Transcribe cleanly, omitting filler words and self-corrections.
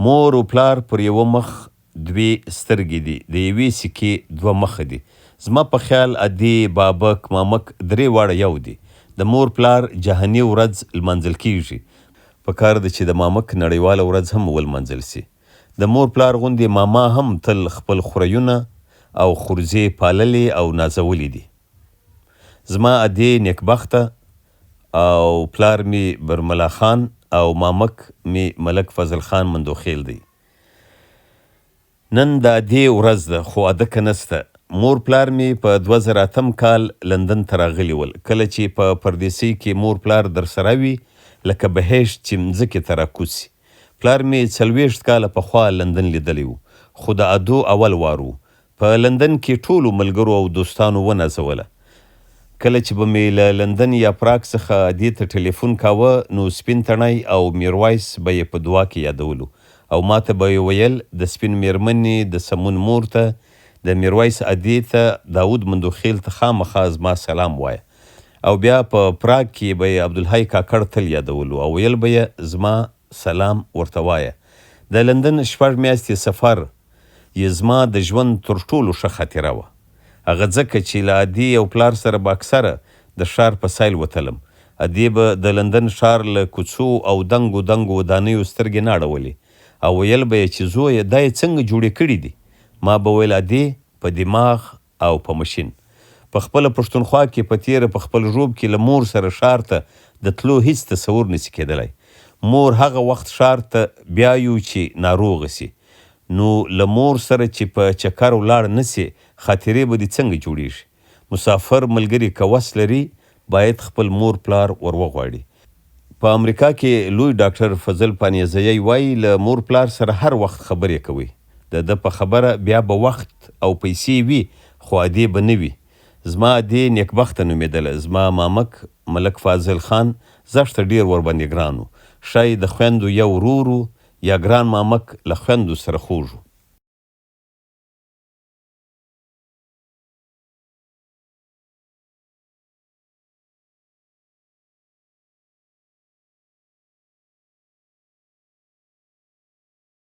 مور و پلار پر یوه مخ دوې سترګې دي، د یوې سکې دوه مخه دي. زما په خیال ادې، بابک، مامک درې واړه یو دي. د مور پلار جهاني ورځ لمانځل کیږي. په کار ده چې د مامک نړیواله ورځ هم ولمانځل سي. د مور پلار غوندې ماما هم تل خپل خوریونه او خورزې پاللې او نازولې دي. زما ادې نیکبخته او پلار می برملا خان او مامک می ملک فضل خان مندوخیل دی. نن د ادې ورځ ده خو ادکه نسته. مور پلار می په 2008 کال لندن ته راغلي ول. کله چې په پردیسۍ کې مور پلار در سره وي لکه بهشت چې مځکې ته راکوسي. پلار می 40 کاله پخوا لندن لیدلی و خو د ادو اول وار و. په لندن کې ټولو ملګرو او دوستانو ونازوله. کله چې به مې له لندن یا پراګ څخه ادې ته ټلیفون کاوه نو سپین تڼی او میرویس به یې په دعا کې یادولو او ماته به یې ویل د سپین میرمنې د سمون مور ته، د میرویس ادې ته، داود مندوخیل ته خامخا زما سلام وایه. او بیا په پراګ کې به یې عبدالحی کاکړ تل یادولو او ویل به یې زما سلام ورته وایه. د لندن 6 میاشتې سفر یې زما د ژوند تر ټولو ښه خاطره وه. هغه ځکه چې له ادې او پلار سره به اکثره د ښار په سیل وتلم. ادې به د لندن ښار له کوڅو او دنګو دنګو ودانیو سترګې نه اړولې او ویل به یې چې زویه دا یې څنګه جوړې کړي دي. ما به ویل ادې په دماغ او په مشین. په خپله پښتونخوا کې په تیره په خپل ژوب کې له مور سره ښار ته د تلو هیڅ تصور نسي کېدلی. مور هغه وخت ښار ته بیایو چې ناروغه سي. نو له مور سره چې په چکر ولاړ نسي خاطرې به دې څنګه جوړیږي. مسافر ملګري که وس لري باید خپل مور پلار ور وغواړي. په امریکا کې لوی ډاکټر فضل پانیزیی وایي له مور پلار سره هر وخت خبرې کوي. د ده په خبره بیا به وخت او پیسې وي خو ادې به نه وي. زما ادې نیکبخته نومېدله. زما مامک ملک فاضل خان زښته ډیر ورباندې ګران و. ښایي د خویندو یا ورور یا ګران مامک له خویندو سره خوږ و.